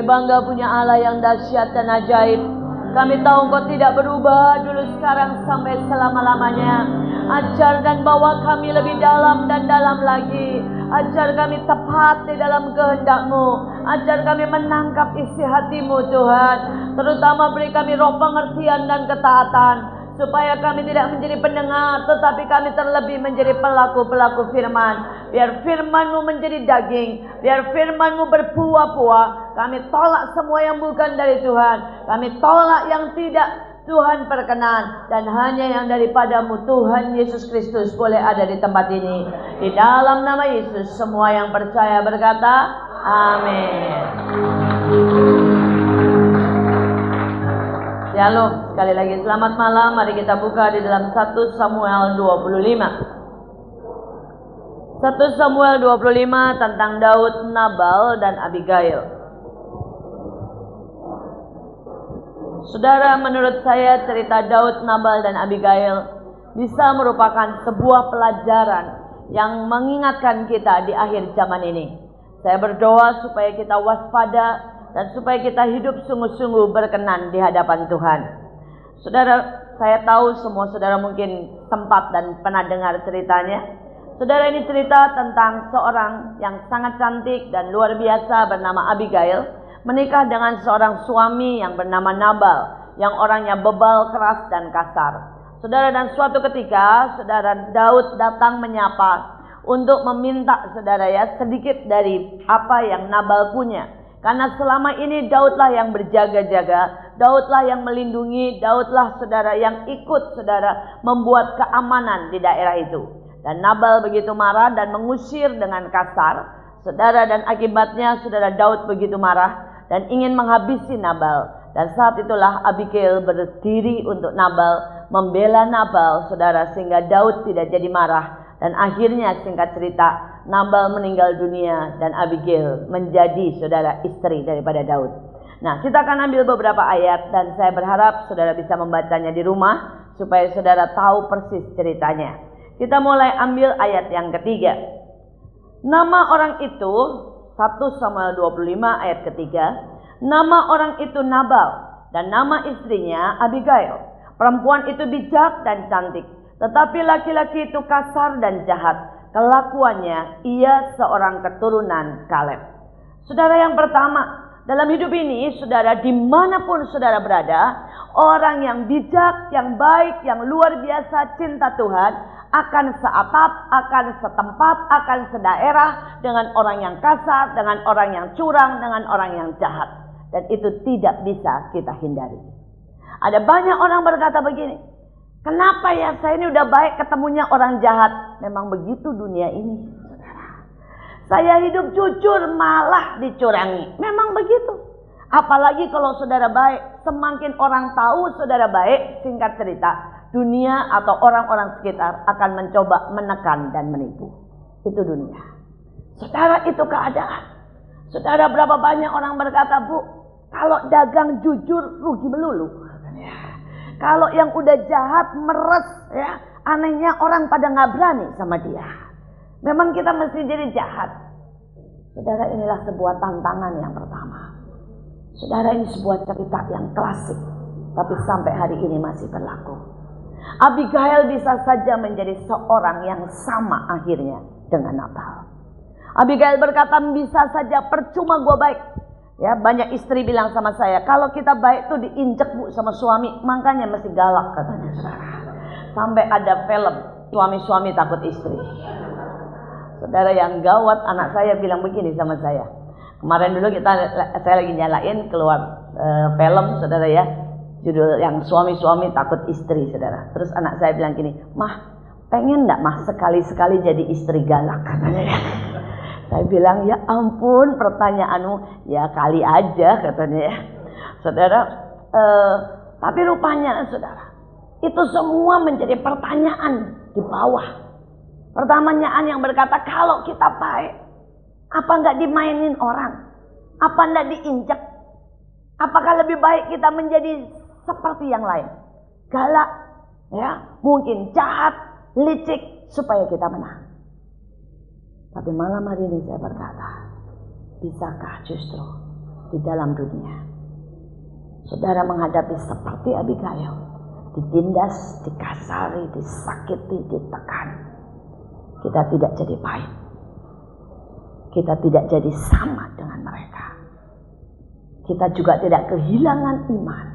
bangga punya Allah yang dahsyat dan ajaib. Kami tahu Engkau tidak berubah dulu, sekarang, sampai selama-lamanya. Ajar dan bawa kami lebih dalam dan dalam lagi. Ajar kami tepat di dalam kehendak-Mu. Ajar kami menangkap isi hati-Mu Tuhan. Terutama beri kami roh pengertian dan ketaatan, supaya kami tidak menjadi pendengar, tetapi kami terlebih menjadi pelaku-pelaku firman. Biar firman-Mu menjadi daging, biar firman-Mu berbuah-buah. Kami tolak semua yang bukan dari Tuhan. Kami tolak yang tidak Tuhan perkenan, dan hanya yang daripada-Mu Tuhan Yesus Kristus boleh ada di tempat ini. Di dalam nama Yesus, semua yang percaya berkata amin. Shalom. Sekali lagi selamat malam. Mari kita buka di dalam 1 Samuel 25. 1 Samuel 25 tentang Daud, Nabal, dan Abigail. Saudara, menurut saya cerita Daud, Nabal, dan Abigail bisa merupakan sebuah pelajaran yang mengingatkan kita di akhir zaman ini. Saya berdoa supaya kita waspada dan supaya kita hidup sungguh-sungguh berkenan di hadapan Tuhan. Saudara, saya tahu semua saudara mungkin sempat dan pernah dengar ceritanya. Saudara, ini cerita tentang seorang yang sangat cantik dan luar biasa bernama Abigail, menikah dengan seorang suami yang bernama Nabal, yang orangnya bebal, keras, dan kasar. Saudara, dan suatu ketika saudara Daud datang menyapa untuk meminta saudara ya sedikit dari apa yang Nabal punya. Karena selama ini Daudlah yang berjaga-jaga, Daudlah yang melindungi, Daudlah saudara yang ikut saudara membuat keamanan di daerah itu. Dan Nabal begitu marah dan mengusir dengan kasar, saudara, dan akibatnya saudara Daud begitu marah dan ingin menghabisi Nabal. Dan saat itulah Abigail berdiri untuk Nabal, membela Nabal, saudara, sehingga Daud tidak jadi marah. Dan akhirnya singkat cerita, Nabal meninggal dunia dan Abigail menjadi saudara istri daripada Daud. Nah, kita akan ambil beberapa ayat dan saya berharap saudara bisa membacanya di rumah supaya saudara tahu persis ceritanya. Kita mulai ambil ayat yang ketiga. Nama orang itu, 1 Samuel 25 ayat ketiga, nama orang itu Nabal dan nama istrinya Abigail. Perempuan itu bijak dan cantik, tetapi laki-laki itu kasar dan jahat. Kelakuannya, ia seorang keturunan Kaleb. Saudara, yang pertama, dalam hidup ini, saudara, dimanapun saudara berada, orang yang bijak, yang baik, yang luar biasa cinta Tuhan, akan seatap, akan setempat, akan sedaerah dengan orang yang kasar, dengan orang yang curang, dengan orang yang jahat. Dan itu tidak bisa kita hindari. Ada banyak orang berkata begini, kenapa ya saya ini udah baik ketemunya orang jahat? Memang begitu dunia ini. Saya hidup jujur malah dicurangi. Memang begitu. Apalagi kalau saudara baik, semakin orang tahu saudara baik, singkat cerita, dunia atau orang-orang sekitar akan mencoba menekan dan menipu. Itu dunia. Saudara, itu keadaan. Saudara, berapa banyak orang berkata, Bu, kalau dagang jujur rugi melulu. Kalau yang udah jahat, meres, ya, anehnya orang pada nggak berani sama dia. Memang kita mesti jadi jahat. Saudara, inilah sebuah tantangan yang pertama. Saudara, ini sebuah cerita yang klasik, tapi sampai hari ini masih berlaku. Abigail bisa saja menjadi seorang yang sama akhirnya dengan Nabal. Abigail berkata, bisa saja, percuma gue baik. Ya, banyak istri bilang sama saya, kalau kita baik tuh diinjek Bu sama suami, makanya mesti galak katanya. Sampai ada film suami-suami takut istri. Saudara, yang gawat, anak saya bilang begini sama saya. Kemarin dulu saya lagi nyalain keluar film, saudara ya, judul yang suami-suami takut istri, saudara. Terus anak saya bilang gini, Mah, pengen enggak Mah sekali-sekali jadi istri galak katanya ya. Saya bilang, ya ampun pertanyaanmu, ya kali aja katanya ya. Saudara, tapi rupanya saudara, itu semua menjadi pertanyaan di bawah. Pertanyaan yang berkata, kalau kita baik, apa enggak dimainin orang? Apa enggak diinjak? Apakah lebih baik kita menjadi seperti yang lain? Galak, ya, mungkin jahat, licik, supaya kita menang. Tapi malam hari ini saya berkata, bisakah justru di dalam dunia. Saudara menghadapi seperti Abigail, ditindas, dikasari, disakiti, ditekan. Kita tidak jadi pahit. Kita tidak jadi sama dengan mereka. Kita juga tidak kehilangan iman.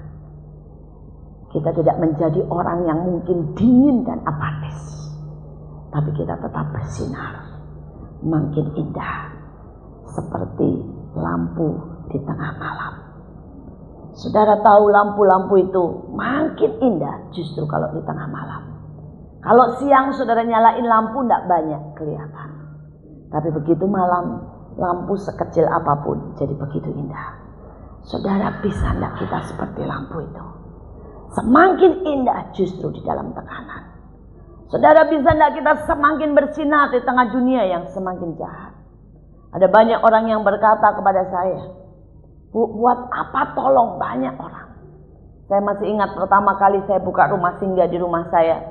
Kita tidak menjadi orang yang mungkin dingin dan apatis. Tapi kita tetap bersinar, makin indah, seperti lampu di tengah malam. Saudara tahu lampu-lampu itu makin indah justru kalau di tengah malam. Kalau siang saudara nyalain lampu tidak banyak kelihatan. Tapi begitu malam, lampu sekecil apapun jadi begitu indah. Saudara, bisa tidak kita seperti lampu itu? Semakin indah justru di dalam tekanan. Saudara, bisa tidak kita semakin bersinar di tengah dunia yang semakin jahat? Ada banyak orang yang berkata kepada saya, "Bu, buat apa tolong banyak orang?" Saya masih ingat pertama kali saya buka rumah singgah di rumah saya.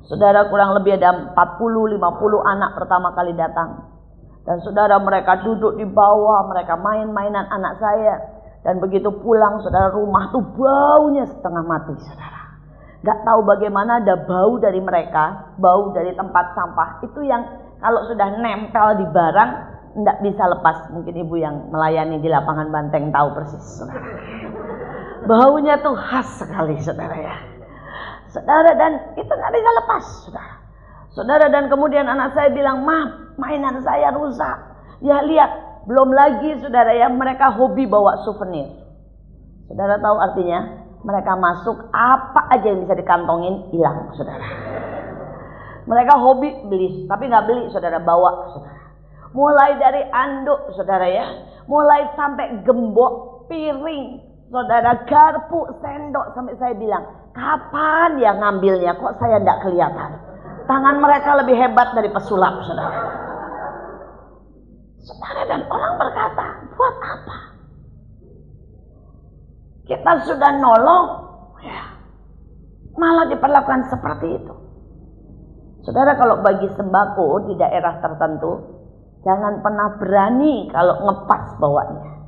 Saudara, kurang lebih ada 40-50 anak pertama kali datang. Dan saudara, mereka duduk di bawah, mereka main-mainan anak saya. Dan begitu pulang, saudara, rumah tuh baunya setengah mati, saudara. Gak tahu bagaimana ada bau dari mereka, bau dari tempat sampah. Itu yang kalau sudah nempel di barang, tidak bisa lepas. Mungkin ibu yang melayani di lapangan Banteng tahu persis, saudara. Baunya tuh khas sekali, saudara ya. Saudara, dan itu nggak bisa lepas, saudara. Saudara, dan kemudian anak saya bilang, "Ma, mainan saya rusak." Ya lihat. Belum lagi saudara ya, mereka hobi bawa souvenir. Saudara tahu artinya? Mereka masuk, apa aja yang bisa dikantongin hilang, saudara. Mereka hobi beli, tapi nggak beli, saudara, bawa, saudara. Mulai dari anduk, saudara ya, mulai sampai gembok, piring, saudara, garpu, sendok, sampai saya bilang, kapan ya ngambilnya? Kok saya nggak kelihatan? Tangan mereka lebih hebat dari pesulap, saudara. Saudara, dan orang berkata, buat apa? Kita sudah nolong, ya, malah diperlakukan seperti itu. Saudara, kalau bagi sembako di daerah tertentu, jangan pernah berani kalau ngepas bawanya.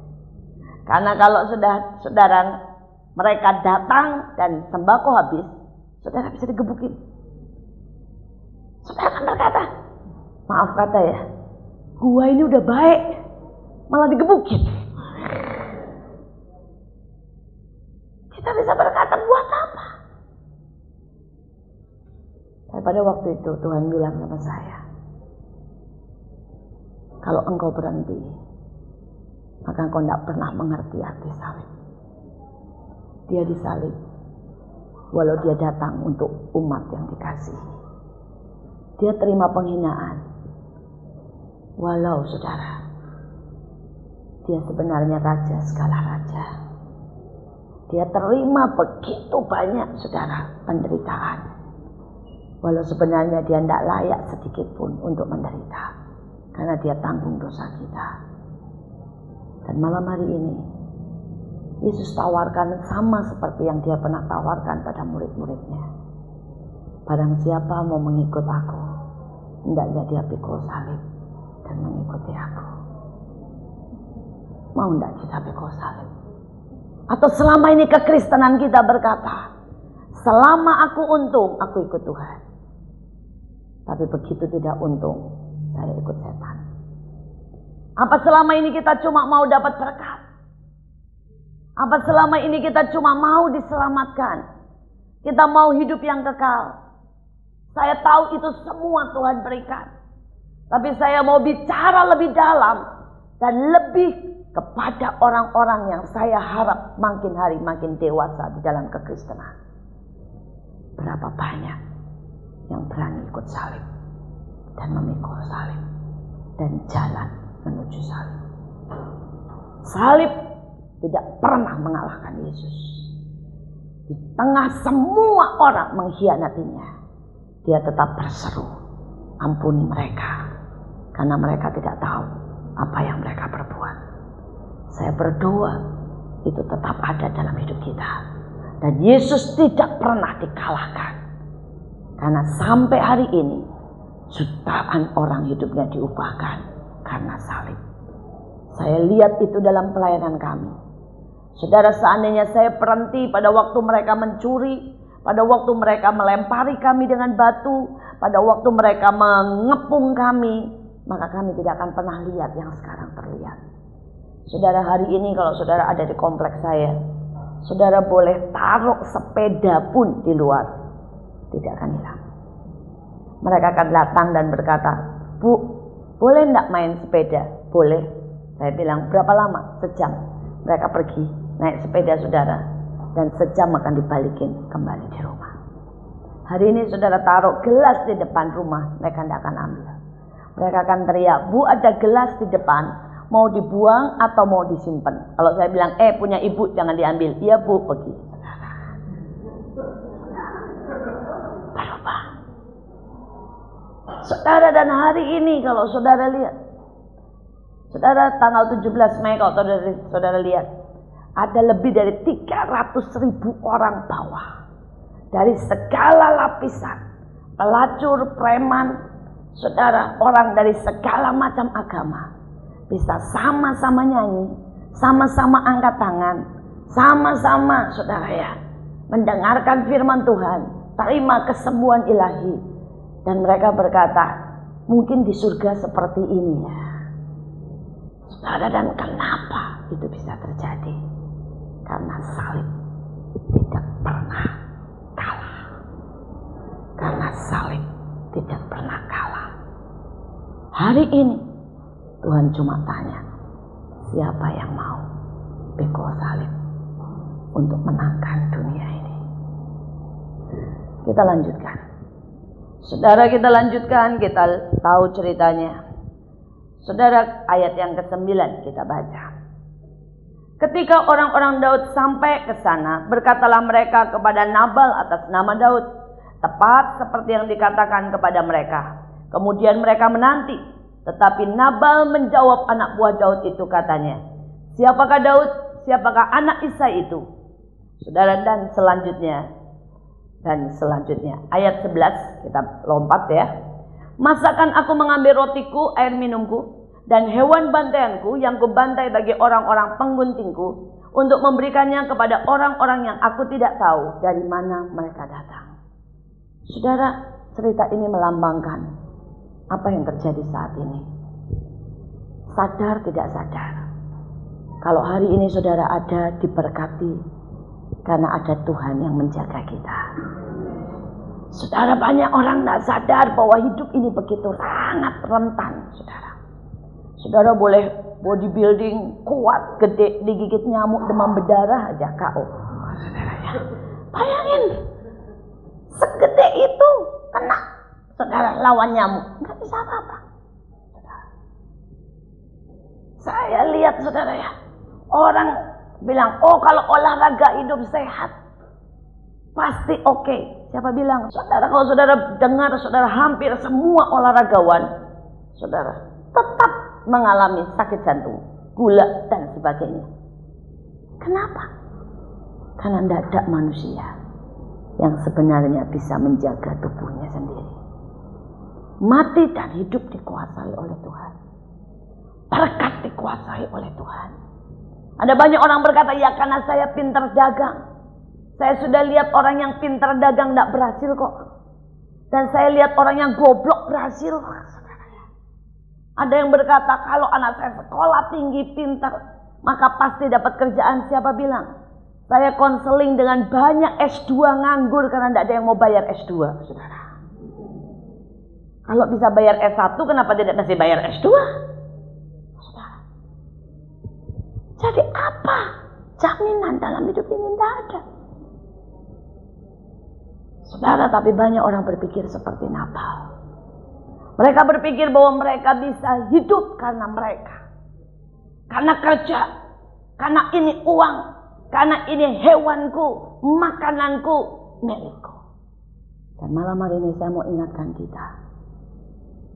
Karena kalau sudah saudara mereka datang dan sembako habis, saudara bisa digebukin. Saudara kan berkata, maaf kata ya, gua ini udah baik, malah digebukin. Kita bisa berkata, buat apa? Tapi pada waktu itu Tuhan bilang sama saya, kalau engkau berhenti, maka engkau tidak pernah mengerti arti salib. Dia disalib, walau dia datang untuk umat yang dikasihi. Dia terima penghinaan, walau saudara, dia sebenarnya raja segala raja. Dia terima begitu banyak saudara penderitaan, walau sebenarnya dia tidak layak sedikit pun untuk menderita, karena dia tanggung dosa kita. Dan malam hari ini Yesus tawarkan sama seperti yang dia pernah tawarkan pada murid-muridnya. Barang siapa mau mengikut aku, hendaknya dia pikul salib dan mengikuti aku. Mau tidak kita pikul salib? Atau selama ini kekristenan kita berkata, selama aku untung, aku ikut Tuhan. Tapi begitu tidak untung, saya ikut setan. Apa selama ini kita cuma mau dapat berkat? Apa selama ini kita cuma mau diselamatkan? Kita mau hidup yang kekal. Saya tahu itu semua Tuhan berikan. Tapi saya mau bicara lebih dalam dan lebih kepada orang-orang yang saya harap makin hari makin dewasa di dalam kekristenan. Berapa banyak yang berani ikut salib dan memikul salib dan jalan menuju salib. Salib tidak pernah mengalahkan Yesus. Di tengah semua orang mengkhianatinya, dia tetap berseru, ampuni mereka, karena mereka tidak tahu apa yang mereka perbuat. Saya berdoa itu tetap ada dalam hidup kita. Dan Yesus tidak pernah dikalahkan. Karena sampai hari ini jutaan orang hidupnya diubahkan karena salib. Saya lihat itu dalam pelayanan kami. Saudara, seandainya saya berhenti pada waktu mereka mencuri, pada waktu mereka melempari kami dengan batu, pada waktu mereka mengepung kami, maka kami tidak akan pernah lihat yang sekarang terlihat. Saudara, hari ini kalau saudara ada di kompleks saya, saudara boleh taruh sepeda pun di luar, tidak akan hilang. Mereka akan datang dan berkata, "Bu, boleh enggak main sepeda?" "Boleh." Saya bilang, "Berapa lama?" "Sejam." Mereka pergi naik sepeda saudara, dan sejam akan dibalikin kembali di rumah. Hari ini saudara taruh gelas di depan rumah, mereka tidak akan ambil. Mereka akan teriak, "Bu, ada gelas di depan, mau dibuang atau mau disimpan?" Kalau saya bilang, punya ibu, jangan diambil." "Iya Bu," pergi. Berubah. Saudara, dan hari ini kalau saudara lihat, saudara, tanggal 17 Mei kalau saudara lihat, ada lebih dari 300.000 orang bawah dari segala lapisan, pelacur, preman, saudara, orang dari segala macam agama bisa sama-sama nyanyi, sama-sama angkat tangan, sama-sama saudara ya mendengarkan firman Tuhan, terima kesembuhan ilahi, dan mereka berkata, mungkin di surga seperti ini ya. Saudara, dan kenapa itu bisa terjadi? Karena salib tidak pernah kalah. Karena salib tidak pernah kalah. Hari ini Tuhan cuma tanya, siapa yang mau pikul salib untuk menangkan dunia ini? Kita lanjutkan. Saudara, kita lanjutkan, kita tahu ceritanya. Saudara, ayat yang ke-9 kita baca. Ketika orang-orang Daud sampai ke sana, berkatalah mereka kepada Nabal atas nama Daud, tepat seperti yang dikatakan kepada mereka. Kemudian mereka menanti, tetapi Nabal menjawab anak buah Daud itu, katanya, "Siapakah Daud? Siapakah anak Isai itu?" Saudara, dan selanjutnya ayat 11 kita lompat ya. "Masakan aku mengambil rotiku, air minumku, dan hewan bantaianku yang kubantai bagi orang-orang pengguntingku, untuk memberikannya kepada orang-orang yang aku tidak tahu dari mana mereka datang." Saudara, cerita ini melambangkan apa yang terjadi saat ini. Sadar tidak sadar, kalau hari ini saudara ada diberkati karena ada Tuhan yang menjaga kita. Saudara, banyak orang tidak sadar bahwa hidup ini begitu sangat rentan, saudara. Saudara boleh bodybuilding, kuat, gede, digigit nyamuk, demam berdarah aja KO. Saudara ya, bayangin, segede itu kena, saudara, lawan nyamuk, nggak bisa apa-apa. Saudara, saya lihat saudara ya, orang bilang, "Oh, kalau olahraga hidup sehat pasti oke." Siapa bilang? Saudara, kalau saudara dengar, saudara, hampir semua olahragawan, saudara, tetap mengalami sakit jantung, gula, dan sebagainya. Kenapa? Karena tidak ada manusia yang sebenarnya bisa menjaga tubuhnya sendiri. Mati dan hidup dikuasai oleh Tuhan. Berkat dikuasai oleh Tuhan. Ada banyak orang berkata, "Ya karena saya pintar dagang. Saya sudah lihat orang yang pintar dagang tidak berhasil kok. Dan saya lihat orang yang goblok berhasil." Ada yang berkata, "Kalau anak saya sekolah tinggi, pintar, maka pasti dapat kerjaan." Siapa bilang? Saya konseling dengan banyak S2 nganggur karena tidak ada yang mau bayar S2, saudara. Kalau bisa bayar S1, kenapa tidak masih bayar S2? Saudara. Jadi apa jaminan dalam hidup ini? Tidak ada. Saudara, tapi banyak orang berpikir seperti Nabal. Mereka berpikir bahwa mereka bisa hidup karena mereka, karena kerja, karena ini uang, karena ini hewanku, makananku, milikku. Dan malam hari ini saya mau ingatkan kita,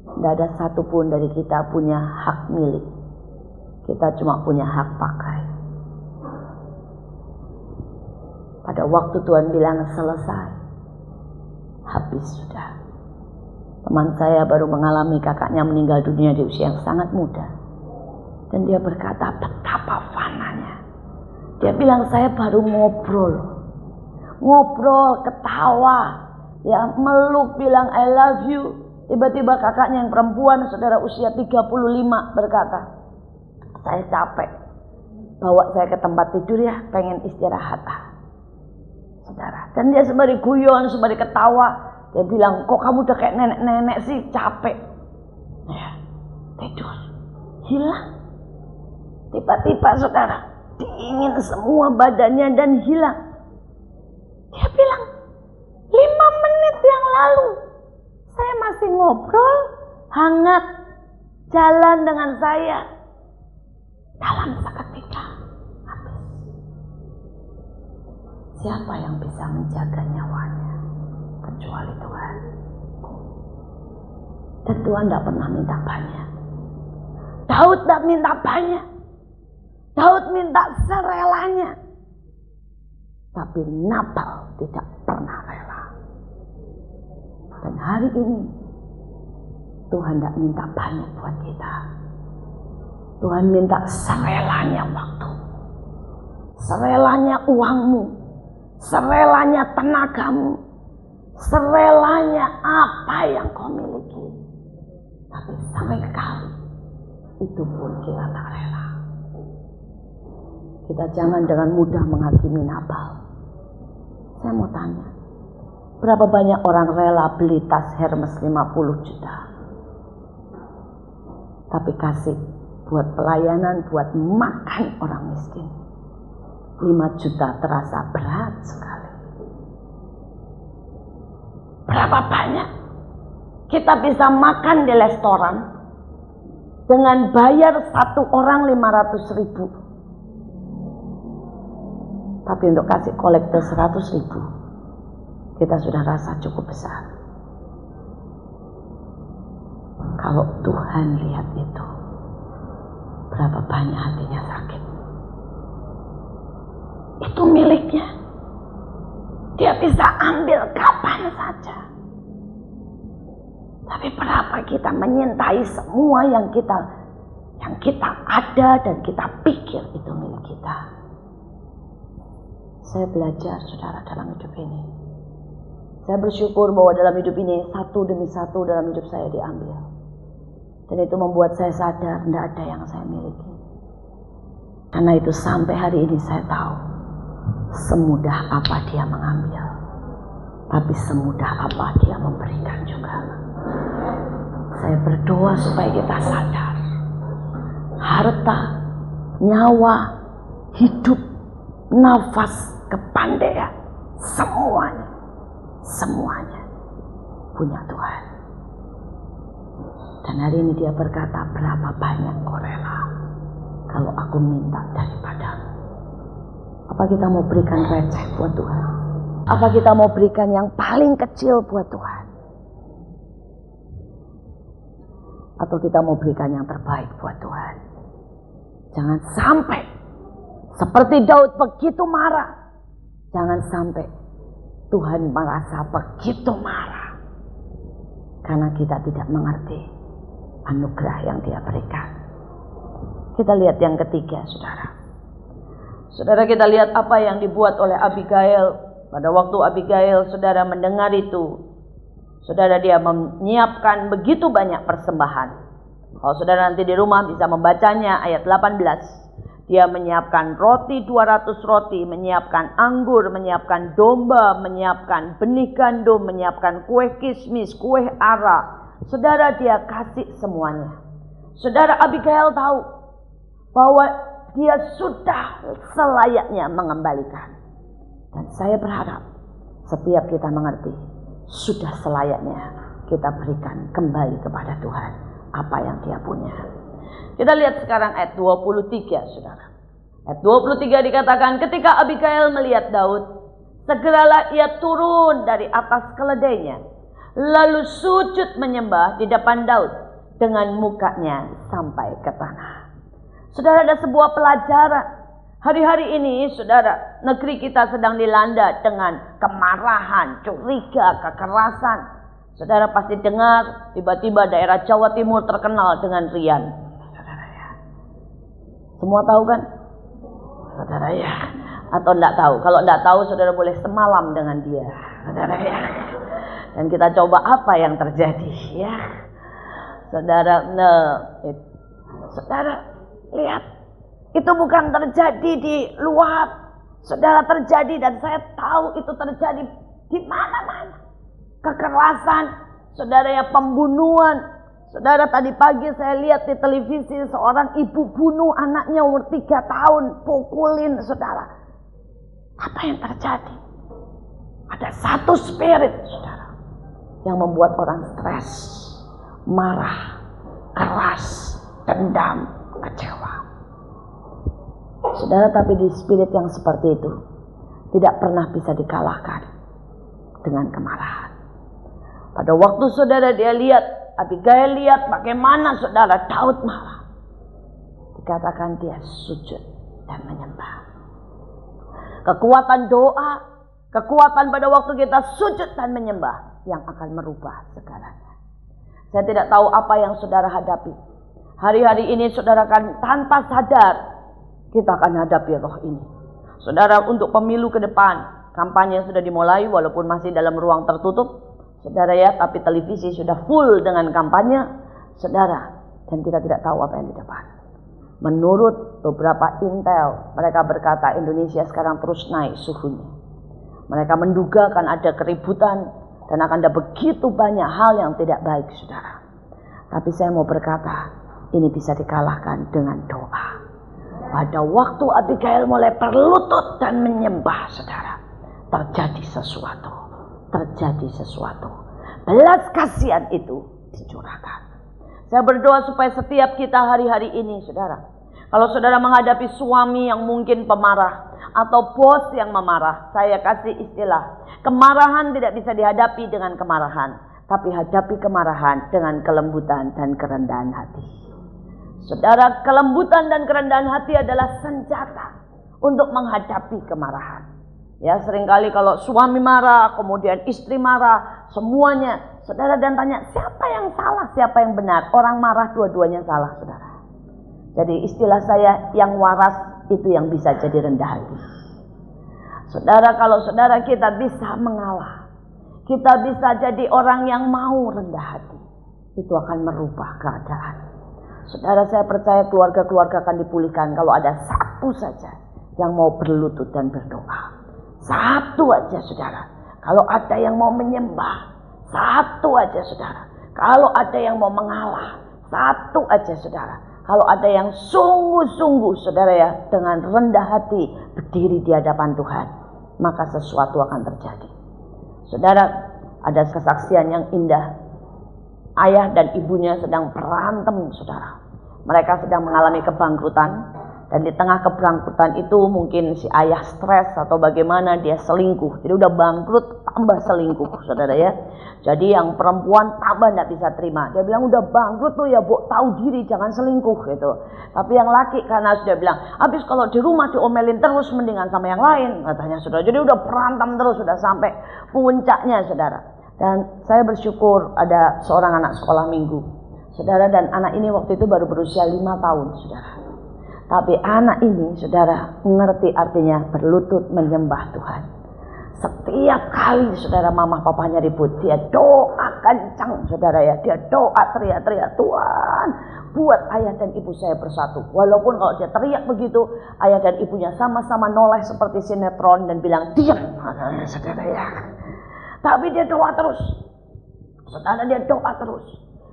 tidak ada satupun dari kita punya hak milik. Kita cuma punya hak pakai. Pada waktu Tuhan bilang selesai, habis sudah. Teman saya baru mengalami kakaknya meninggal dunia di usia yang sangat muda. Dan dia berkata betapa fananya. Dia bilang saya baru ngobrol, ketawa, ya meluk, bilang I love you. Tiba-tiba kakaknya yang perempuan, saudara usia 35 berkata, saya capek, bawa saya ke tempat tidur ya, pengen istirahat saudara. Dan dia sembari guyon, sembari ketawa, dia bilang, kok kamu udah kayak nenek-nenek sih, capek. Ya, tidur, hilang. Tiba-tiba saudara, dingin semua badannya dan hilang. Dia bilang, 5 menit yang lalu saya masih ngobrol, hangat, jalan dengan saya. Dalam seketika habis. Siapa yang bisa menjaga nyawanya kecuali Tuhan? Dan Tuhan tidak pernah minta banyak. Daud tidak minta banyak. Daud minta serelanya. Tapi Nabal tidak pernah rela. Dan hari ini Tuhan tidak minta banyak buat kita. Tuhan minta serelanya waktu, serelanya uangmu, serelanya tenagamu, serelanya apa yang kau miliki. Tapi seringkali itu pun kita tak rela. Kita jangan dengan mudah menghakimi Nabal. Saya mau tanya, berapa banyak orang rela beli tas Hermes 50 juta, tapi kasih buat pelayanan, buat makan orang miskin 5 juta terasa berat sekali. Berapa banyak kita bisa makan di restoran dengan bayar satu orang 500.000, tapi untuk kasih kolektor 100.000 kita sudah rasa cukup besar. Kalau Tuhan lihat itu, berapa banyak hatinya sakit. Itu miliknya. Dia bisa ambil kapan saja. Tapi berapa kita menyintai semua yang kita ada dan kita pikir itu milik kita. Saya belajar saudara dalam hidup ini. Saya bersyukur bahwa dalam hidup ini satu demi satu dalam hidup saya diambil. Dan itu membuat saya sadar tidak ada yang saya miliki. Karena itu sampai hari ini saya tahu semudah apa dia mengambil, tapi semudah apa dia memberikan juga. Saya berdoa supaya kita sadar harta, nyawa, hidup, nafas, kepandaian, semuanya punya Tuhan. Dan hari ini dia berkata, berapa banyak kau rela kalau aku minta daripadamu. Apa kita mau berikan receh buat Tuhan? Apa kita mau berikan yang paling kecil buat Tuhan? Atau kita mau berikan yang terbaik buat Tuhan? Jangan sampai seperti Daud begitu marah. Jangan sampai Tuhan merasa begitu marah karena kita tidak mengerti anugerah yang dia berikan. Kita lihat yang ketiga, saudara. Saudara, kita lihat apa yang dibuat oleh Abigail. Pada waktu Abigail, saudara, mendengar itu, saudara, dia menyiapkan begitu banyak persembahan. Kalau saudara nanti di rumah bisa membacanya, ayat 18. Dia menyiapkan roti 200 roti, menyiapkan anggur, menyiapkan domba, menyiapkan benih gandum, menyiapkan kue kismis, kue ara. Saudara, dia kasih semuanya. Saudara, Abigail tahu bahwa dia sudah selayaknya mengembalikan. Dan saya berharap setiap kita mengerti, sudah selayaknya kita berikan kembali kepada Tuhan apa yang dia punya. Kita lihat sekarang ayat 23, saudara. Ayat 23 dikatakan, ketika Abigail melihat Daud, segeralah ia turun dari atas keledainya, lalu sujud menyembah di depan Daud dengan mukanya sampai ke tanah. Saudara, ada sebuah pelajaran. Hari-hari ini, saudara, negeri kita sedang dilanda dengan kemarahan, curiga, kekerasan. Saudara pasti dengar, tiba-tiba daerah Jawa Timur terkenal dengan Rian. Semua tahu kan? Saudara ya. Atau enggak tahu? Kalau enggak tahu, saudara boleh semalam dengan dia. Saudara ya. Dan kita coba apa yang terjadi ya. Saudara, saudara lihat. Itu bukan terjadi di luar. Saudara, terjadi, dan saya tahu itu terjadi di mana-mana. Kekerasan, saudara ya, pembunuhan. Saudara, tadi pagi saya lihat di televisi seorang ibu bunuh anaknya umur 3 tahun, pukulin saudara. Apa yang terjadi? Ada satu spirit saudara yang membuat orang stres, marah, keras, dendam, kecewa. Saudara, tapi di spirit yang seperti itu tidak pernah bisa dikalahkan dengan kemarahan. Pada waktu saudara dia lihat, Abigail lihat bagaimana saudara Daud marah, dikatakan dia sujud dan menyembah. Kekuatan doa, kekuatan pada waktu kita sujud dan menyembah yang akan merubah segalanya. Saya tidak tahu apa yang saudara hadapi. Hari-hari ini saudara kan tanpa sadar kita akan hadapi roh ini. Saudara, untuk pemilu ke depan, kampanye sudah dimulai walaupun masih dalam ruang tertutup. Saudara ya, tapi televisi sudah full dengan kampanye. Saudara, dan kita tidak tahu apa yang di depan. Menurut beberapa intel, mereka berkata Indonesia sekarang terus naik suhunya. Mereka menduga akan ada keributan dan akan ada begitu banyak hal yang tidak baik, saudara. Tapi saya mau berkata, ini bisa dikalahkan dengan doa. Pada waktu Abigail mulai berlutut dan menyembah, saudara, terjadi sesuatu. Terjadi sesuatu. Belas kasihan itu dicurahkan. Saya berdoa supaya setiap kita hari-hari ini, saudara, kalau saudara menghadapi suami yang mungkin pemarah atau bos yang memarah, saya kasih istilah, kemarahan tidak bisa dihadapi dengan kemarahan, tapi hadapi kemarahan dengan kelembutan dan kerendahan hati. Saudara, kelembutan dan kerendahan hati adalah senjata untuk menghadapi kemarahan. Ya, seringkali kalau suami marah, kemudian istri marah, semuanya, saudara, dan tanya siapa yang salah, siapa yang benar. Orang marah dua-duanya salah, saudara. Jadi istilah saya, yang waras itu yang bisa jadi rendah hati. Saudara, kalau saudara kita bisa mengalah, kita bisa jadi orang yang mau rendah hati, itu akan merubah keadaan. Saudara, saya percaya keluarga-keluarga akan dipulihkan kalau ada satu saja yang mau berlutut dan berdoa. Satu aja, saudara. Kalau ada yang mau menyembah, satu aja, saudara. Kalau ada yang mau mengalah, satu aja, saudara. Kalau ada yang sungguh-sungguh, saudara ya, dengan rendah hati berdiri di hadapan Tuhan, maka sesuatu akan terjadi. Saudara, ada kesaksian yang indah. Ayah dan ibunya sedang berantem, saudara. Mereka sedang mengalami kebangkrutan. Dan di tengah kebangkrutan itu mungkin si ayah stres atau bagaimana, dia selingkuh. Jadi udah bangkrut tambah selingkuh, saudara ya. Jadi yang perempuan tambah tidak bisa terima. Dia bilang udah bangkrut tuh ya, Bu, tahu diri, jangan selingkuh gitu. Tapi yang laki karena sudah bilang, habis kalau di rumah diomelin terus mendingan sama yang lain, katanya, saudara. Jadi udah berantem terus, sudah sampai puncaknya, saudara. Dan saya bersyukur ada seorang anak sekolah minggu, saudara, dan anak ini waktu itu baru berusia 5 tahun, saudara. Tapi anak ini, saudara, mengerti artinya berlutut menyembah Tuhan. Setiap kali, saudara, mama papanya ribut, dia doa kencang, saudara ya. Dia doa teriak-teriak, Tuhan, buat ayah dan ibu saya bersatu. Walaupun kalau dia teriak begitu, ayah dan ibunya sama-sama noleh seperti sinetron dan bilang, diam, saudara ya. Tapi dia doa terus. Saudara, dia doa terus.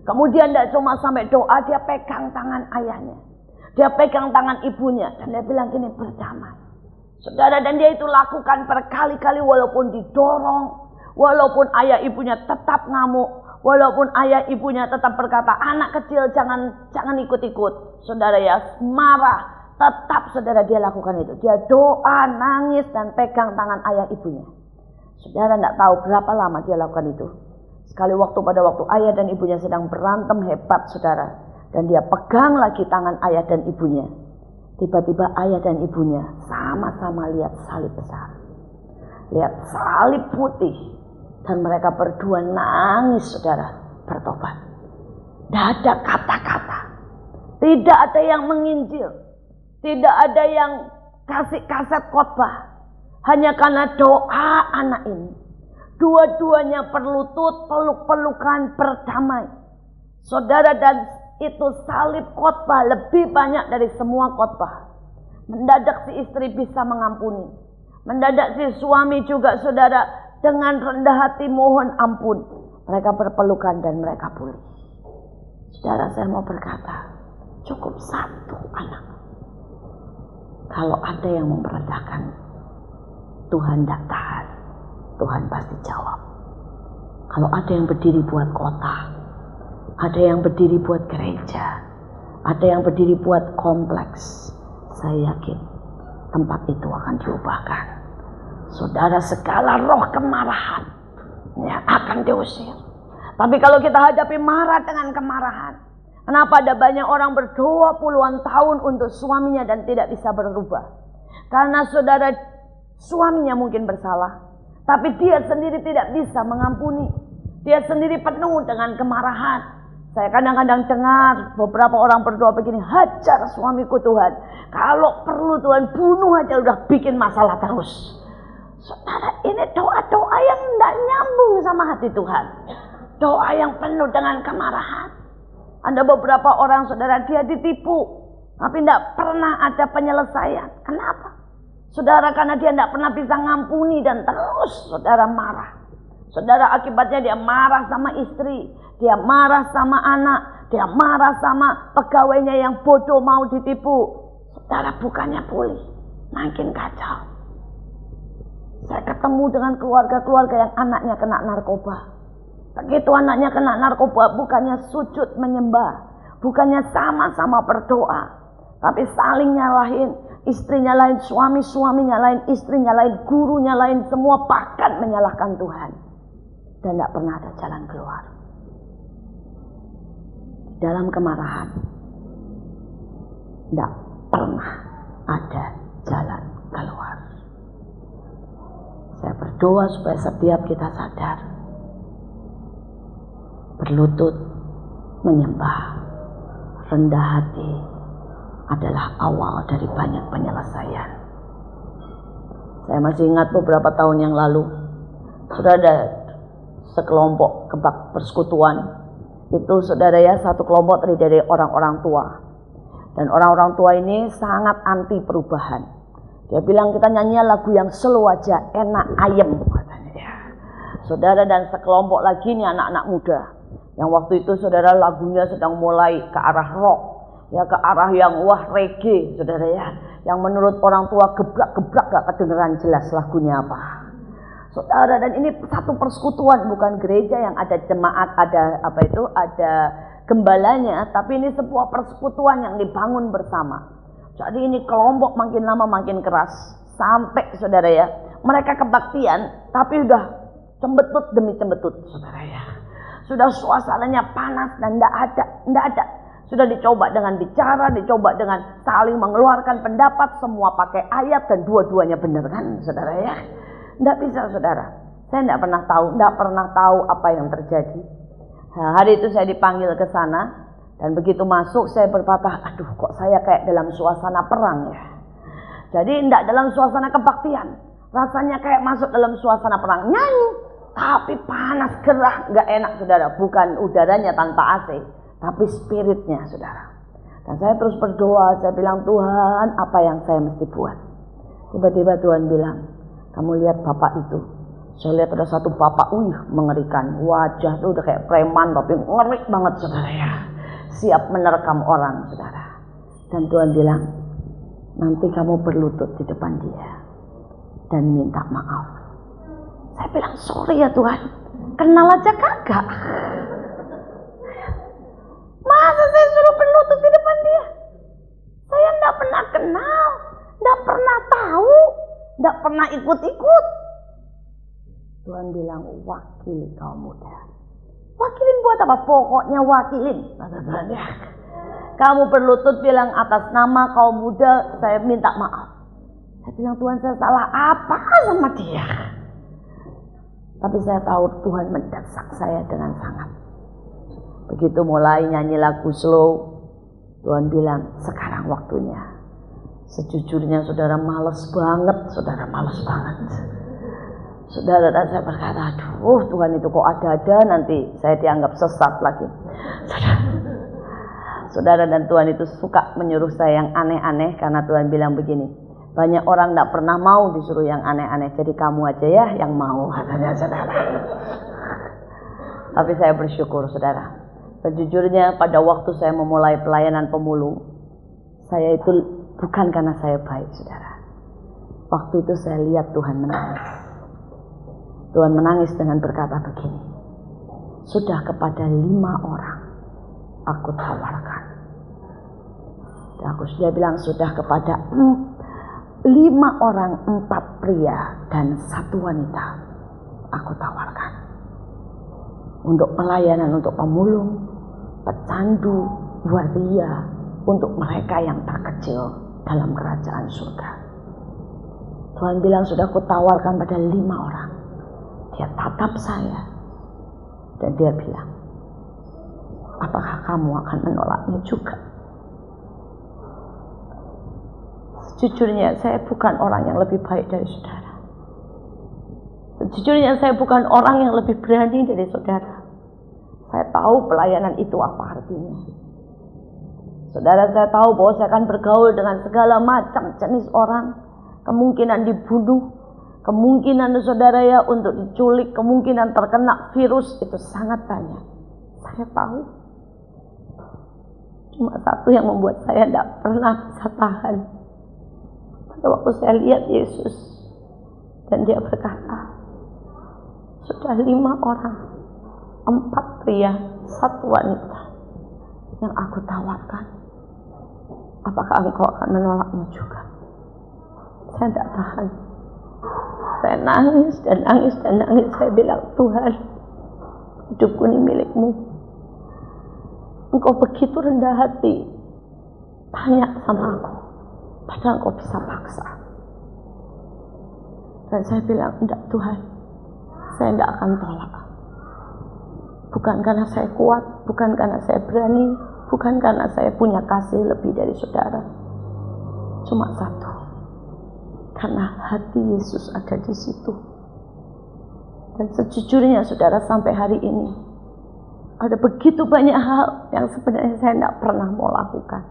Kemudian tidak cuma sampai doa, dia pegang tangan ayahnya. Dia pegang tangan ibunya. Dan dia bilang gini, berdamai. Saudara, dan dia itu lakukan berkali-kali walaupun didorong. Walaupun ayah ibunya tetap ngamuk. Walaupun ayah ibunya tetap berkata, anak kecil jangan ikut-ikut. Saudara ya, marah. Tetap saudara dia lakukan itu. Dia doa, nangis, dan pegang tangan ayah ibunya. Saudara tidak tahu berapa lama dia lakukan itu. Sekali waktu pada waktu ayah dan ibunya sedang berantem hebat, saudara. Dan dia pegang lagi tangan ayah dan ibunya. Tiba-tiba ayah dan ibunya sama-sama lihat salib besar. Lihat salib putih. Dan mereka berdua nangis, saudara, bertobat. Tidak ada kata-kata. Tidak ada yang menginjil. Tidak ada yang kasih kaset khotbah. Hanya karena doa anak ini. Dua-duanya berlutut, peluk-pelukan, berdamai. Saudara, dan itu salib khotbah lebih banyak dari semua khotbah. Mendadak si istri bisa mengampuni. Mendadak si suami juga, saudara, dengan rendah hati mohon ampun. Mereka berpelukan dan mereka pulih. Saudara, saya mau berkata, cukup satu anak. Kalau ada yang memperendahkan, Tuhan tidak tahan. Tuhan pasti jawab. Kalau ada yang berdiri buat kota, ada yang berdiri buat gereja, ada yang berdiri buat kompleks, saya yakin tempat itu akan diubahkan. Saudara, segala roh kemarahan ya akan diusir. Tapi kalau kita hadapi marah dengan kemarahan, kenapa ada banyak orang berdoa puluhan tahun untuk suaminya dan tidak bisa berubah? Karena saudara, suaminya mungkin bersalah, tapi dia sendiri tidak bisa mengampuni. Dia sendiri penuh dengan kemarahan. Saya kadang-kadang dengar beberapa orang berdoa begini, hajar suamiku Tuhan. Kalau perlu Tuhan bunuh aja, udah bikin masalah terus. Saudara, ini doa-doa yang tidak nyambung sama hati Tuhan. Doa yang penuh dengan kemarahan. Ada beberapa orang, saudara, dia ditipu, tapi tidak pernah ada penyelesaian. Kenapa? Saudara, karena dia tidak pernah bisa ngampuni dan terus saudara marah. Saudara, akibatnya dia marah sama istri, dia marah sama anak, dia marah sama pegawainya yang bodoh mau ditipu. Saudara, bukannya pulih, makin kacau. Saya ketemu dengan keluarga-keluarga yang anaknya kena narkoba. Begitu anaknya kena narkoba, bukannya sujud menyembah, bukannya sama-sama berdoa, tapi saling nyalahin. Istrinya lain, suaminya lain, istrinya lain, gurunya lain, semua bahkan menyalahkan Tuhan. Dan tidak pernah ada jalan keluar. Dalam kemarahan, tidak pernah ada jalan keluar. Saya berdoa supaya setiap kita sadar, berlutut, menyembah, rendah hati adalah awal dari banyak penyelesaian. Saya masih ingat beberapa tahun yang lalu, sudah ada sekelompok kebak persekutuan. Itu saudara ya, satu kelompok terdiri dari orang-orang tua. Dan orang-orang tua ini sangat anti perubahan. Dia bilang kita nyanyi lagu yang slow aja, enak ayem katanya ya. Saudara, dan sekelompok lagi ini anak-anak muda. Yang waktu itu saudara lagunya sedang mulai ke arah rock. Ya, ke arah yang reggae saudara ya. Yang menurut orang tua gebrak-gebrak gak kedengeran jelas lagunya apa. Saudara, dan ini satu persekutuan, bukan gereja yang ada jemaat, ada gembalanya, tapi ini sebuah persekutuan yang dibangun bersama. Jadi ini kelompok makin lama makin keras. Sampai saudara ya, mereka kebaktian tapi udah cembetut demi cembetut saudara ya. Sudah suasananya panas dan enggak ada. Sudah dicoba dengan bicara, dicoba dengan saling mengeluarkan pendapat, semua pakai ayat dan dua-duanya benar kan saudara ya. Tidak bisa saudara. Saya tidak pernah tahu apa yang terjadi. Nah, hari itu saya dipanggil ke sana dan begitu masuk saya berkata, aduh kok saya kayak dalam suasana perang ya. Jadi tidak dalam suasana kebaktian. Rasanya kayak masuk dalam suasana perang. Nyanyi, tapi panas, gerah, nggak enak saudara. Bukan udaranya tanpa AC, tapi spiritnya saudara. Dan saya terus berdoa, saya bilang Tuhan apa yang saya mesti buat. Tiba-tiba Tuhan bilang, kamu lihat bapak itu. Saya lihat ada satu bapak, mengerikan. Wajah itu udah kayak preman, tapi ngeri banget saudara ya. Siap menerkam orang saudara. Dan Tuhan bilang, nanti kamu berlutut di depan dia dan minta maaf. Saya bilang, sorry ya Tuhan, kenal aja kagak. Masa saya suruh berlutut di depan dia? Saya enggak pernah kenal, enggak pernah tahu, enggak pernah ikut-ikut. Tuhan bilang, wakili kaum muda. Wakilin buat apa? Pokoknya wakilin. Kamu berlutut bilang atas nama kaum muda, saya minta maaf. Saya bilang, Tuhan saya salah apa sama dia? Tapi saya tahu Tuhan mendesak saya dengan sangat. Begitu mulai nyanyi lagu slow, Tuhan bilang, sekarang waktunya Sejujurnya saudara males banget, saudara males banget. Saudara, dan saya berkata, aduh Tuhan itu kok ada-ada nanti saya dianggap sesat lagi. Saudara, dan Tuhan itu suka menyuruh saya yang aneh-aneh karena Tuhan bilang begini, banyak orang tidak pernah mau disuruh yang aneh-aneh, jadi kamu aja ya yang mau, katanya saudara. Tapi saya bersyukur saudara. Sejujurnya pada waktu saya memulai pelayanan pemulung, saya itu bukan karena saya baik saudara. Waktu itu saya lihat Tuhan menangis. Tuhan menangis dengan berkata begini, sudah kepada 5 orang aku tawarkan. Dan aku sudah bilang sudah kepada 5 orang, 4 pria dan 1 wanita aku tawarkan. Untuk pelayanan, untuk pemulung, pecandu, waria, untuk mereka yang terkecil dalam kerajaan surga. Tuhan bilang sudah aku tawarkan pada 5 orang. Dia tatap saya dan dia bilang, apakah kamu akan menolaknya juga? Sejujurnya saya bukan orang yang lebih baik dari saudara. Sejujurnya saya bukan orang yang lebih berani dari saudara. Saya tahu pelayanan itu apa artinya. Saudara, saya tahu bahwa saya akan bergaul dengan segala macam jenis orang. Kemungkinan dibunuh, kemungkinan saudara ya untuk diculik, kemungkinan terkena virus, itu sangat banyak. Saya tahu. Cuma satu yang membuat saya tidak pernah bisa tahan. Pada waktu saya lihat Yesus dan dia berkata, sudah 5 orang, 4 pria, 1 wanita yang aku tawarkan. Apakah engkau akan menolaknya juga? Saya tidak tahan. Saya nangis dan nangis dan nangis. Saya bilang, Tuhan, hidupku ini milikmu. Engkau begitu rendah hati tanya sama aku, padahal engkau bisa paksa. Dan saya bilang, enggak Tuhan, saya tidak akan tolak. Bukan karena saya kuat, bukan karena saya berani, bukan karena saya punya kasih lebih dari saudara. Cuma satu, karena hati Yesus ada di situ. Dan sejujurnya saudara, sampai hari ini ada begitu banyak hal yang sebenarnya saya tidak pernah mau lakukan.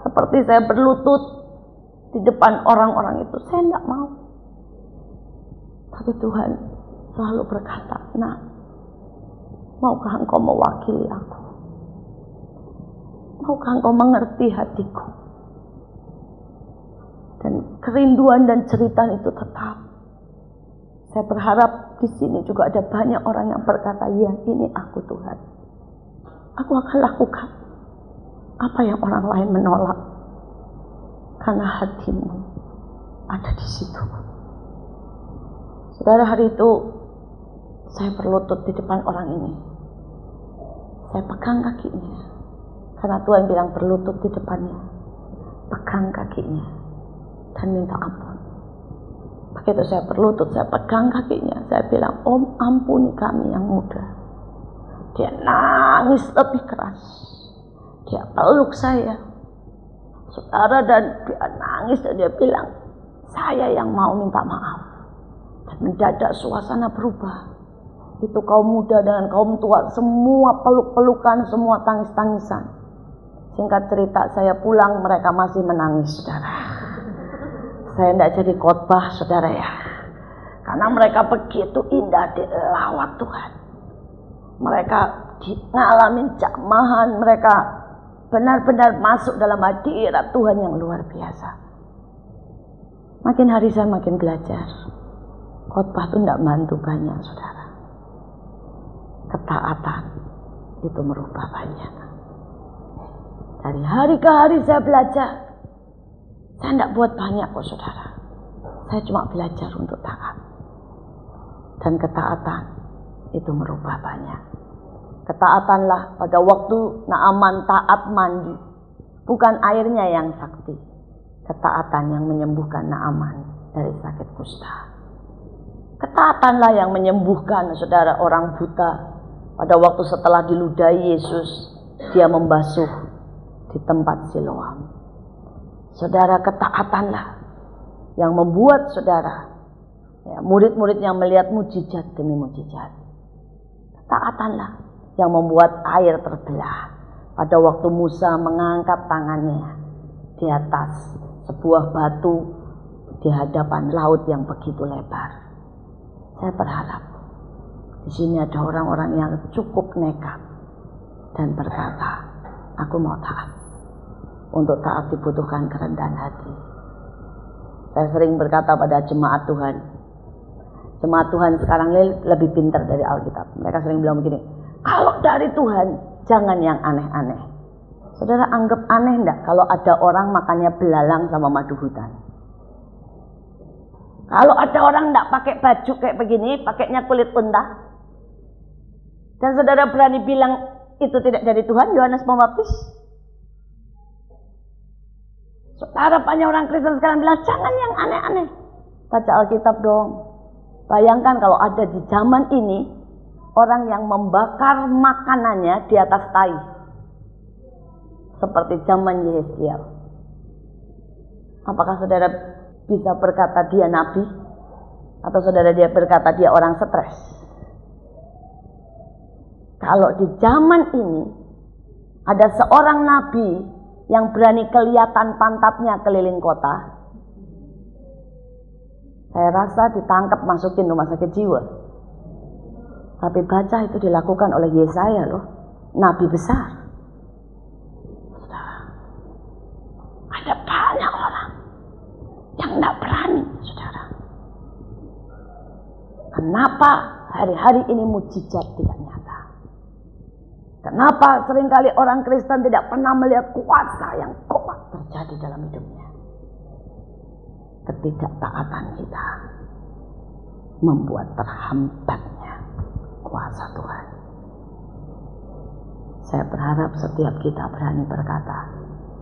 Seperti saya berlutut di depan orang-orang itu, saya tidak mau. Tapi Tuhan selalu berkata, nah, maukah engkau mewakili aku? Maukah engkau mengerti hatiku? Dan kerinduan dan cerita itu tetap. Saya berharap di sini juga ada banyak orang yang berkata, ya ini aku Tuhan. Aku akan lakukan apa yang orang lain menolak. Karena hatimu ada di situ. Saudara, hari itu saya berlutut di depan orang ini. Saya pegang kakinya. Karena Tuhan bilang berlutut di depannya. Pegang kakinya. Dan minta ampun. Begitu saya berlutut, saya pegang kakinya. Saya bilang, Om, ampuni kami yang muda. Dia nangis lebih keras. Dia peluk saya. Saudara, dan dia nangis dan dia bilang, saya yang mau minta maaf. Dan mendadak suasana berubah. Itu kaum muda dengan kaum tua, semua peluk-pelukan, semua tangis-tangisan. Singkat cerita, saya pulang, mereka masih menangis, saudara. Saya tidak jadi khotbah, saudara ya. Karena mereka begitu indah dilawat Tuhan. Mereka ngalamin jamahan, mereka benar-benar masuk dalam hadirat Tuhan yang luar biasa. Makin hari saya makin belajar. Khotbah itu tidak bantu banyak, saudara. Ketaatan itu merubah banyak. Dari hari ke hari saya belajar. Saya tidak buat banyak kok, saudara. Saya cuma belajar untuk taat. Dan ketaatan itu merubah banyak. Ketaatanlah pada waktu Naaman taat mandi. Bukan airnya yang sakti. Ketaatan yang menyembuhkan Naaman dari sakit kusta. Ketaatanlah yang menyembuhkan saudara orang buta. Pada waktu setelah diludahi Yesus, dia membasuh di tempat Siloam. Saudara, ketaatanlah yang membuat saudara, murid-murid yang melihat mujizat demi mujizat. Ketaatanlah yang membuat air terbelah pada waktu Musa mengangkat tangannya di atas sebuah batu di hadapan laut yang begitu lebar. Saya berharap di sini ada orang-orang yang cukup nekat dan berkata, aku mau taat. Untuk taat dibutuhkan kerendahan hati. Saya sering berkata pada jemaat Tuhan, jemaat Tuhan sekarang lebih pintar dari Alkitab. Mereka sering bilang begini, kalau dari Tuhan jangan yang aneh-aneh. Saudara, anggap aneh enggak kalau ada orang makannya belalang sama madu hutan? Kalau ada orang enggak pakai baju kayak begini, pakainya kulit unta, dan saudara berani bilang itu tidak dari Tuhan, Yohanes Pembaptis. Saudara, banyak orang Kristen sekarang bilang jangan yang aneh-aneh. Baca Alkitab dong. Bayangkan kalau ada di zaman ini orang yang membakar makanannya di atas tai, seperti zaman Yeskiel. Apakah saudara bisa berkata dia nabi? Atau saudara dia berkata dia orang stres? Kalau di zaman ini ada seorang nabi yang berani kelihatan pantatnya keliling kota, saya rasa ditangkap masukin rumah sakit jiwa. Tapi baca itu dilakukan oleh Yesaya loh, nabi besar. Saudara, ada banyak orang yang tidak berani, saudara. Kenapa hari-hari ini mujizat tidak nyata? Kenapa seringkali orang Kristen tidak pernah melihat kuasa yang kuat terjadi dalam hidupnya? Ketidaktaatan kita membuat terhambatnya kuasa Tuhan. Saya berharap setiap kita berani berkata,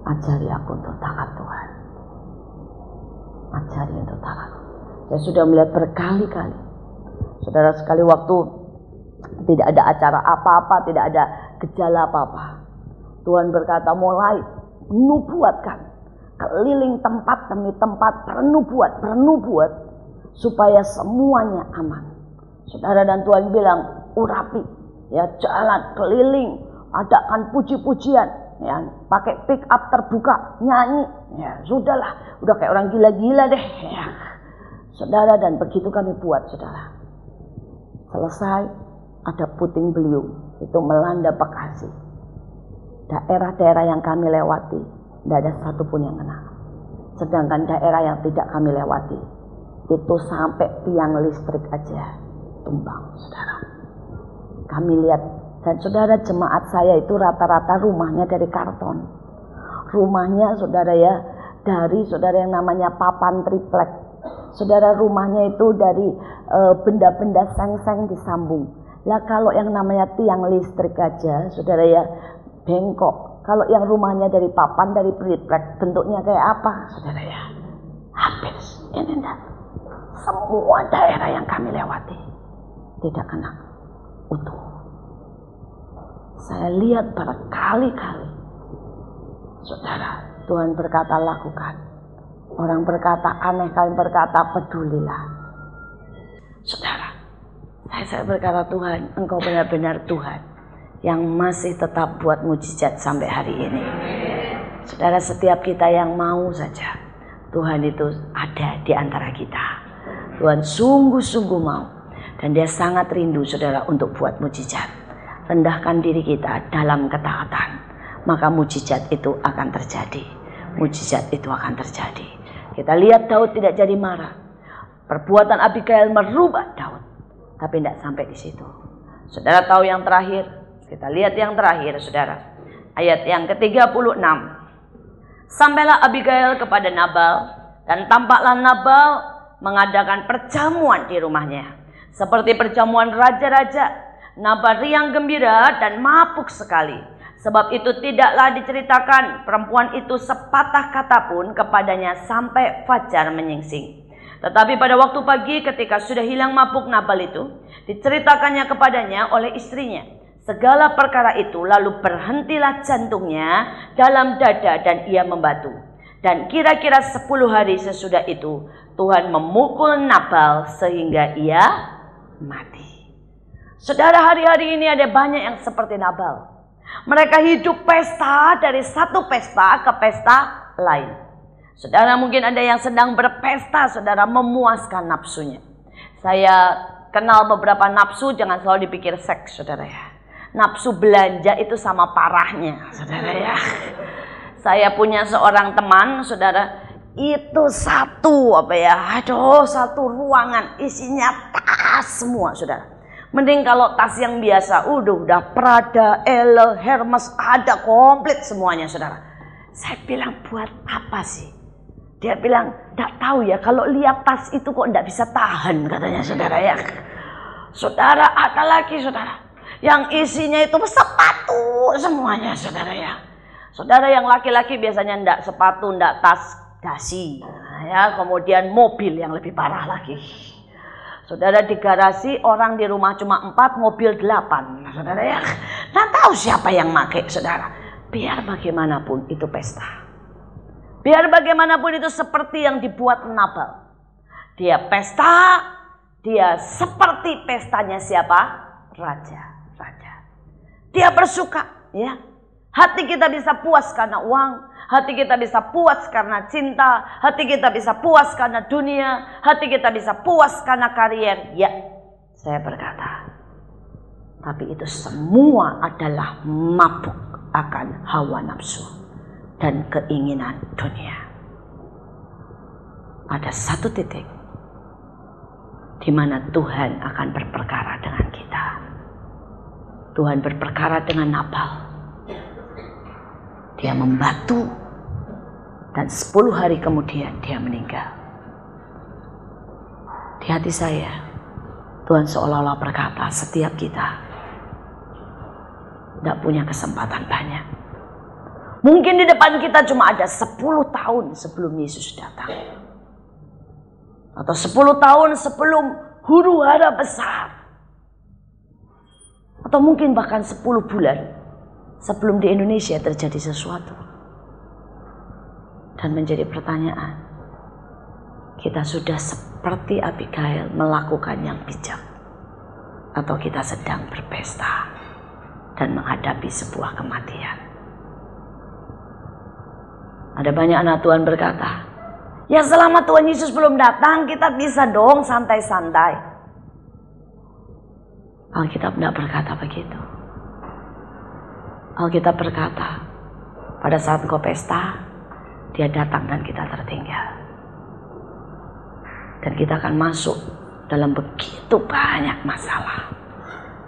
ajari aku untuk taat Tuhan. Ajari untuk taat. Saya sudah melihat berkali-kali, saudara, sekali waktu tidak ada acara apa-apa, tidak ada gejala apa-apa, Tuhan berkata mulai nubuatkan keliling tempat demi tempat, bernubuat supaya semuanya aman. Saudara, dan Tuhan bilang urapi, ya, jalan keliling, adakan puji-pujian, ya, pakai pick up terbuka, nyanyi, ya sudahlah, udah kayak orang gila-gila deh, ya. Saudara, dan begitu kami buat, saudara. Selesai, ada puting beliung, itu melanda Bekasi. Daerah-daerah yang kami lewati, tidak ada satupun yang kena. Sedangkan daerah yang tidak kami lewati, itu sampai tiang listrik aja tumbang, saudara. Kami lihat, dan saudara, jemaat saya itu rata-rata rumahnya dari karton. Rumahnya, saudara, ya, dari saudara yang namanya papan triplek. Saudara, rumahnya itu dari benda-benda seng-seng disambung. Lah kalau yang namanya tiang listrik aja, saudara, ya, bengkok. Kalau yang rumahnya dari papan, dari triplek, bentuknya kayak apa, saudara, ya? Habis. Ini enggak. Semua daerah yang kami lewati tidak kena utuh. Saya lihat berkali-kali, saudara, Tuhan berkata lakukan. Orang berkata aneh, kalian berkata pedulilah. Saudara, saya berkata Tuhan, Engkau benar-benar Tuhan yang masih tetap buat mujizat sampai hari ini. Saudara, setiap kita yang mau saja, Tuhan itu ada di antara kita. Tuhan sungguh-sungguh mau, dan Dia sangat rindu, saudara, untuk buat mujizat. Rendahkan diri kita dalam ketaatan, maka mujizat itu akan terjadi. Mujizat itu akan terjadi. Kita lihat Daud tidak jadi marah. Perbuatan Abigail merubah Daud, tapi tidak sampai di situ. Saudara tahu yang terakhir? Kita lihat yang terakhir, saudara. Ayat yang ke-36. Sampailah Abigail kepada Nabal, dan tampaklah Nabal mengadakan perjamuan di rumahnya. Seperti perjamuan raja-raja. Nabal riang gembira dan mabuk sekali. Sebab itu tidaklah diceritakan perempuan itu sepatah kata pun kepadanya sampai fajar menyingsing. Tetapi pada waktu pagi ketika sudah hilang mabuk Nabal itu, diceritakannya kepadanya oleh istrinya segala perkara itu, lalu berhentilah jantungnya dalam dada dan ia membatu. Dan kira-kira 10 hari sesudah itu Tuhan memukul Nabal sehingga ia mati. Saudara, hari-hari ini ada banyak yang seperti Nabal. Mereka hidup pesta dari satu pesta ke pesta lain. Saudara, mungkin ada yang sedang berpesta, saudara, memuaskan nafsunya. Saya kenal beberapa nafsu, jangan selalu dipikir seks, saudara ya. Nafsu belanja itu sama parahnya, saudara ya. Saya punya seorang teman, saudara, itu satu ruangan isinya tas semua, saudara. Mending kalau tas yang biasa, udah Prada, Elle, Hermes, ada komplit semuanya, saudara. Saya bilang, buat apa sih? Dia bilang, enggak tahu ya, kalau lihat tas itu kok enggak bisa tahan, katanya, saudara ya. Saudara, ada lagi, saudara, yang isinya itu sepatu semuanya, saudara ya. Saudara, yang laki-laki biasanya enggak sepatu, enggak tas, dasi. Ya, kemudian mobil yang lebih parah lagi. Saudara, di garasi orang di rumah cuma 4, mobil 8. Saudara ya, nggak tahu siapa yang make, saudara. Biar bagaimanapun itu pesta. Biar bagaimanapun itu seperti yang dibuat Nabal. Dia pesta, dia seperti pestanya siapa? Raja. Dia bersuka, ya. Hati kita bisa puas karena uang. Hati kita bisa puas karena cinta. Hati kita bisa puas karena dunia. Hati kita bisa puas karena karier. Ya, saya berkata. Tapi itu semua adalah mabuk akan hawa nafsu dan keinginan dunia. Ada satu titik di mana Tuhan akan berperkara dengan kita. Tuhan berperkara dengan Nabal. Dia membatu dan 10 hari kemudian dia meninggal. Di hati saya, Tuhan seolah-olah berkata, setiap kita tidak punya kesempatan banyak. Mungkin di depan kita cuma ada 10 tahun sebelum Yesus datang. Atau 10 tahun sebelum huru hara besar. Atau mungkin bahkan 10 bulan sebelum di Indonesia terjadi sesuatu. Dan menjadi pertanyaan, kita sudah seperti Abigail melakukan yang bijak, atau kita sedang berpesta dan menghadapi sebuah kematian? Ada banyak anak Tuhan berkata, ya selama Tuhan Yesus belum datang kita bisa dong santai-santai. Alkitab tidak berkata begitu. Alkitab berkata, pada saat engkau pesta, dia datang dan kita tertinggal. Dan kita akan masuk dalam begitu banyak masalah.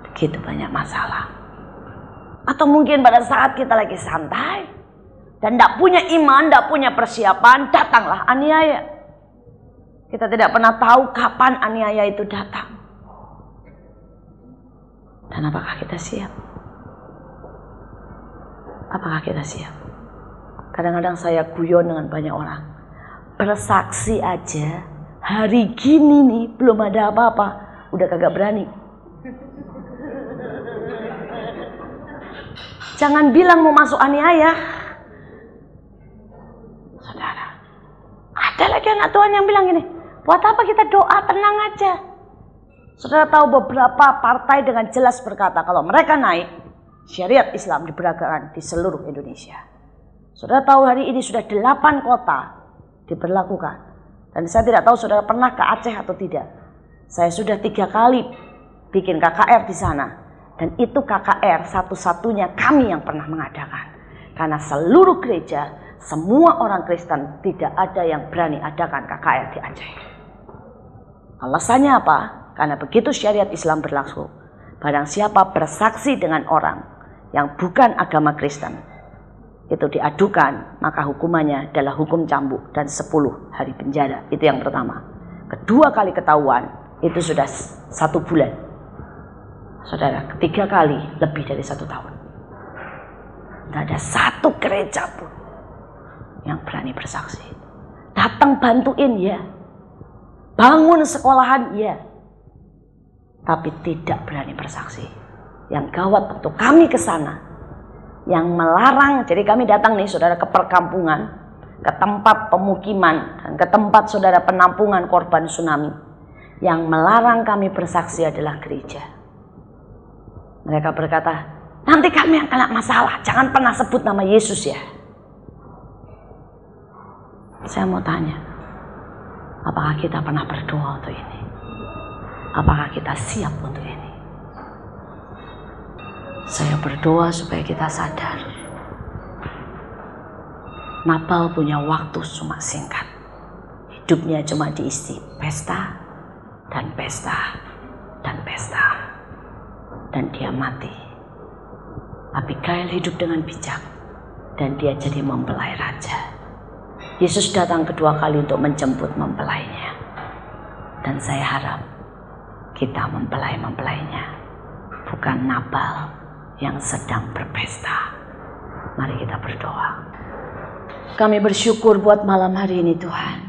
Begitu banyak masalah. Atau mungkin pada saat kita lagi santai, dan tidak punya iman, tidak punya persiapan, datanglah aniaya. Kita tidak pernah tahu kapan aniaya itu datang. Dan apakah kita siap? Apakah kita siap? Kadang-kadang saya guyon dengan banyak orang. Bersaksi aja, hari gini nih belum ada apa-apa, udah kagak berani. Jangan bilang mau masuk aniaya. Saudara, ada lagi anak Tuhan yang bilang gini, buat apa kita doa, tenang aja. Saudara tahu beberapa partai dengan jelas berkata kalau mereka naik, syariat Islam diberlakukan di seluruh Indonesia. Saudara tahu hari ini sudah 8 kota diberlakukan. Dan saya tidak tahu saudara pernah ke Aceh atau tidak. Saya sudah 3 kali bikin KKR di sana. Dan itu KKR satu-satunya kami yang pernah mengadakan. Karena seluruh gereja, semua orang Kristen tidak ada yang berani adakan KKR di Aceh. Alasannya apa? Karena begitu syariat Islam berlaku, barang siapa bersaksi dengan orang yang bukan agama Kristen, itu diadukan, maka hukumannya adalah hukum cambuk dan 10 hari penjara. Itu yang pertama. Kedua kali ketahuan, itu sudah 1 bulan. Saudara, ketiga kali lebih dari 1 tahun. Tidak ada satu gereja pun yang berani bersaksi. Datang bantuin ya, bangun sekolahan ya, tapi tidak berani bersaksi. Yang gawat waktu kami ke sana, yang melarang, jadi kami datang nih saudara ke perkampungan, ke tempat pemukiman dan ke tempat saudara penampungan korban tsunami. Yang melarang kami bersaksi adalah gereja. Mereka berkata, nanti kami yang kena masalah, jangan pernah sebut nama Yesus ya. Saya mau tanya, apakah kita pernah berdoa untuk ini? Apakah kita siap untuk ini? Saya berdoa supaya kita sadar, Nabal punya waktu cuma singkat. Hidupnya cuma diisi pesta dan pesta dan pesta. Dan dia mati. Abigail hidup dengan bijak dan dia jadi mempelai raja. Yesus datang kedua kali untuk menjemput mempelainya. Dan saya harap kita mempelai-mempelainya, bukan Nabal yang sedang berpesta. Mari kita berdoa. Kami bersyukur buat malam hari ini Tuhan.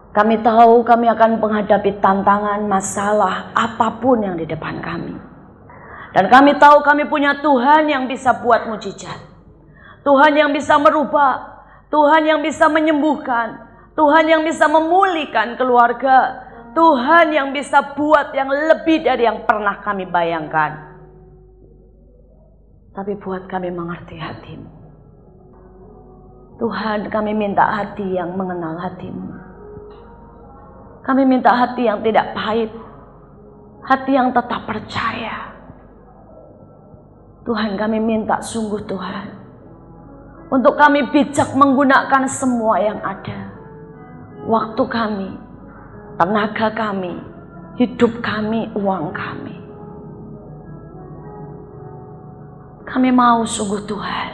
Kami tahu kami akan menghadapi tantangan, masalah, apapun yang di depan kami. Dan kami tahu kami punya Tuhan yang bisa buat mujizat. Tuhan yang bisa merubah. Tuhan yang bisa menyembuhkan. Tuhan yang bisa memulihkan keluarga. Tuhan yang bisa buat yang lebih dari yang pernah kami bayangkan. Tapi buat kami mengerti hati-Mu. Tuhan, kami minta hati yang mengenal hati-Mu. Kami minta hati yang tidak pahit, hati yang tetap percaya. Tuhan, kami minta sungguh Tuhan, untuk kami bijak menggunakan semua yang ada. Waktu kami, tenaga kami, hidup kami, uang kami. Kami mau sungguh Tuhan.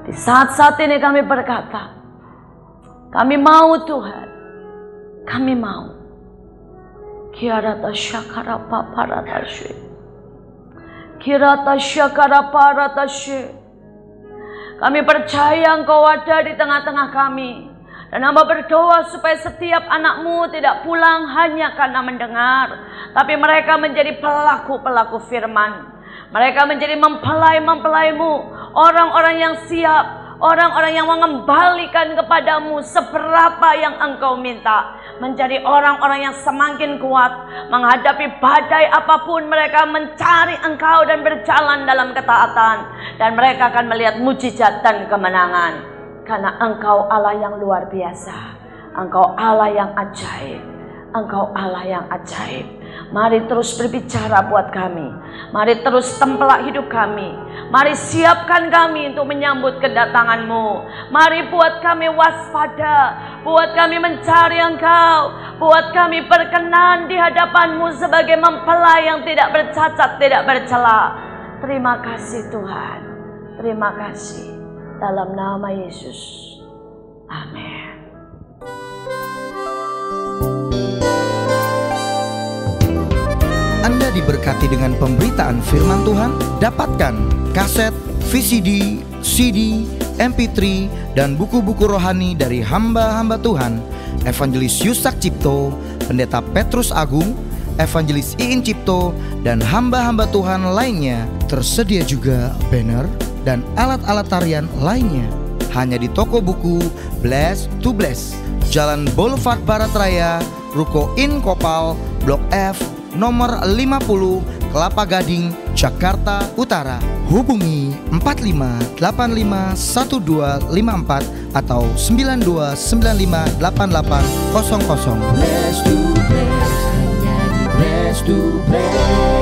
Di saat-saat ini kami berkata, kami mau Tuhan. Kami mau. Kirata syakara paparatashe. Kirata syakara paratashe. Kami percaya Engkau ada di tengah-tengah kami. Dan hamba berdoa supaya setiap anak-Mu tidak pulang hanya karena mendengar, tapi mereka menjadi pelaku-pelaku firman. Mereka menjadi mempelai-mempelai-Mu, orang-orang yang siap, orang-orang yang mengembalikan kepadamu seberapa yang Engkau minta. Menjadi orang-orang yang semakin kuat menghadapi badai apapun. Mereka mencari Engkau dan berjalan dalam ketaatan. Dan mereka akan melihat mujizat dan kemenangan. Karena Engkau Allah yang luar biasa. Engkau Allah yang ajaib. Engkau Allah yang ajaib. Mari terus berbicara buat kami. Mari terus tempelak hidup kami. Mari siapkan kami untuk menyambut kedatangan-Mu. Mari buat kami waspada. Buat kami mencari Engkau. Buat kami berkenan di hadapan-Mu sebagai mempelai yang tidak bercacat, tidak bercela. Terima kasih Tuhan. Terima kasih. Dalam nama Yesus. Amin. Anda diberkati dengan pemberitaan firman Tuhan. Dapatkan kaset, VCD, CD, MP3, dan buku-buku rohani dari hamba-hamba Tuhan Evangelis Yusak Cipto, Pendeta Petrus Agung, Evangelis Iin Cipto, dan hamba-hamba Tuhan lainnya. Tersedia juga banner dan alat-alat tarian lainnya. Hanya di toko buku Bless to Bless, Jalan Boulevard Barat Raya, Ruko In Kopal, Blok F, nomor 50, Kelapa Gading, Jakarta Utara. Hubungi 45851254 atau 92958800. Bless to Bless, hanya di Bless to Bless.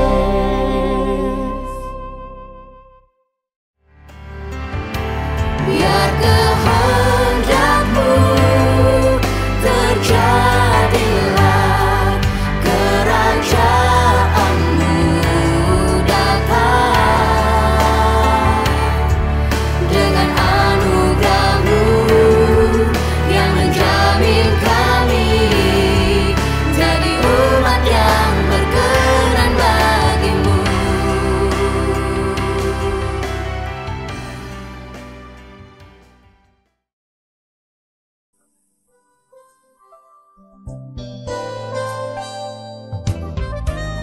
Biar kehendak-Mu terjadilah, kerajaan-Mu datang. Dengan anugerah-Mu yang menjamin kami jadi umat yang berkenan bagi-Mu.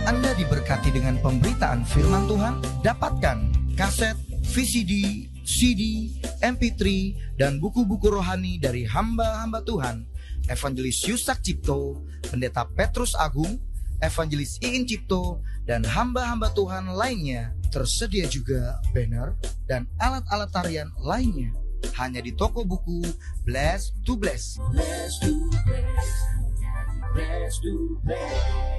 Anda diberkati dengan pemberitaan firman Tuhan. Dapatkan kaset, VCD, CD, MP3, dan buku-buku rohani dari hamba-hamba Tuhan, Evangelis Yusak Cipto, Pendeta Petrus Agung, Evangelis Iin Cipto, dan hamba-hamba Tuhan lainnya. Tersedia juga banner dan alat-alat tarian lainnya. Hanya di toko buku Bless to Bless. Bless to Bless. Bless to Bless.